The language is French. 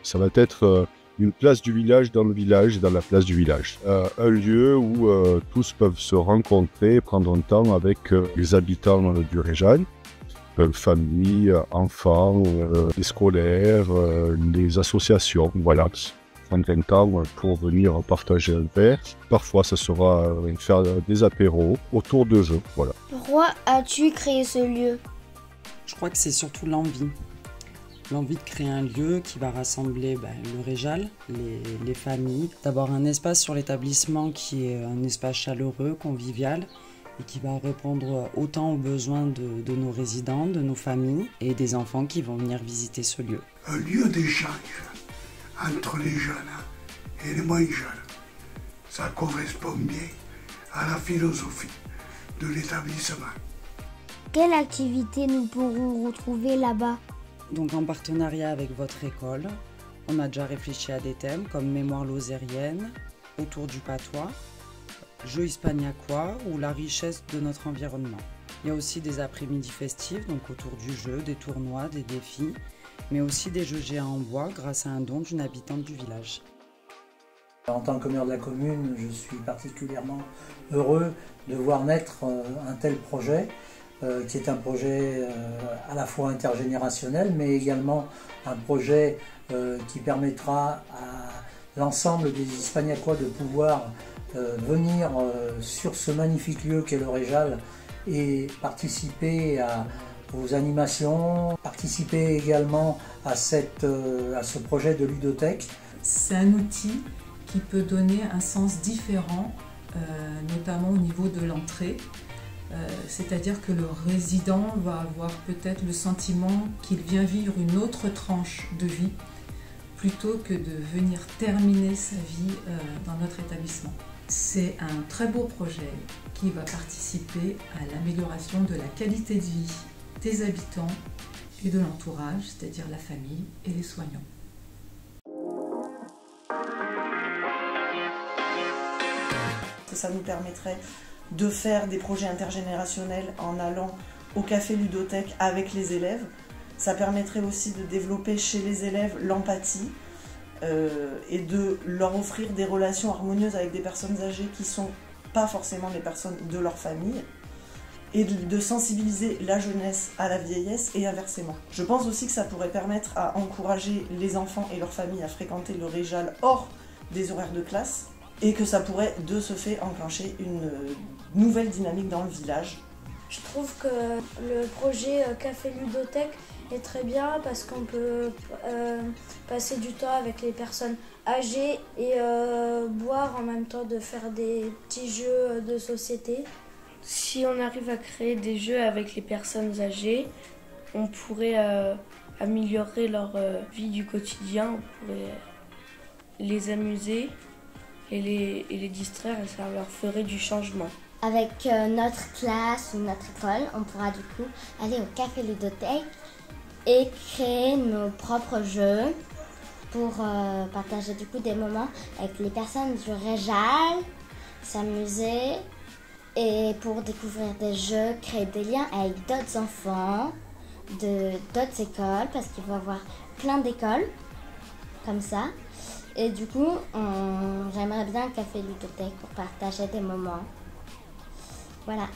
Ça va être une place du village dans le village et dans la place du village. Un lieu où tous peuvent se rencontrer, prendre un temps avec les habitants du Réjal, familles, enfants, les scolaires, les associations, voilà. Prendre un temps pour venir partager un verre. Parfois, ça sera faire des apéros autour de jeux, voilà. Pourquoi as-tu créé ce lieu? Je crois que c'est surtout l'envie. L'envie de créer un lieu qui va rassembler le Réjal, les familles, d'avoir un espace sur l'établissement qui est un espace chaleureux, convivial, et qui va répondre autant aux besoins de nos résidents, de nos familles et des enfants qui vont venir visiter ce lieu. Un lieu d'échange entre les jeunes et les moins jeunes. Ça correspond bien à la philosophie de l'établissement. Quelle activité nous pourrons retrouver là-bas? Donc en partenariat avec votre école, on a déjà réfléchi à des thèmes comme mémoire lozérienne, autour du patois, jeux hispaniacois ou la richesse de notre environnement. Il y a aussi des après-midi festifs, donc autour du jeu, des tournois, des défis, mais aussi des jeux géants en bois grâce à un don d'une habitante du village. En tant que maire de la commune, je suis particulièrement heureux de voir naître un tel projet, qui est un projet à la fois intergénérationnel, mais également un projet qui permettra à l'ensemble des Hispaniacois de pouvoir venir sur ce magnifique lieu qu'est le Réjal et participer aux animations, participer également à ce projet de ludothèque. C'est un outil qui peut donner un sens différent, notamment au niveau de l'entrée. C'est-à-dire que le résident va avoir peut-être le sentiment qu'il vient vivre une autre tranche de vie plutôt que de venir terminer sa vie dans notre établissement. C'est un très beau projet qui va participer à l'amélioration de la qualité de vie des habitants et de l'entourage, c'est-à-dire la famille et les soignants. Ça nous permettrait de faire des projets intergénérationnels en allant au café ludothèque avec les élèves. Ça permettrait aussi de développer chez les élèves l'empathie et de leur offrir des relations harmonieuses avec des personnes âgées qui ne sont pas forcément les personnes de leur famille, et de sensibiliser la jeunesse à la vieillesse et inversement. Je pense aussi que ça pourrait permettre à encourager les enfants et leurs familles à fréquenter le Réjal hors des horaires de classe, et que ça pourrait de ce fait enclencher une nouvelle dynamique dans le village. Je trouve que le projet Café Ludothèque est très bien parce qu'on peut passer du temps avec les personnes âgées et boire en même temps, de faire des petits jeux de société. Si on arrive à créer des jeux avec les personnes âgées, on pourrait améliorer leur vie du quotidien, on pourrait les amuser et les distraire, et ça leur ferait du changement. Avec notre classe ou notre école, on pourra du coup aller au café ludothèque et créer nos propres jeux pour partager du coup des moments avec les personnes du Réjal, s'amuser et pour découvrir des jeux, créer des liens avec d'autres enfants de d'autres écoles, parce qu'il va y avoir plein d'écoles comme ça. Et du coup, j'aimerais bien un café ludothèque pour partager des moments. Voilà.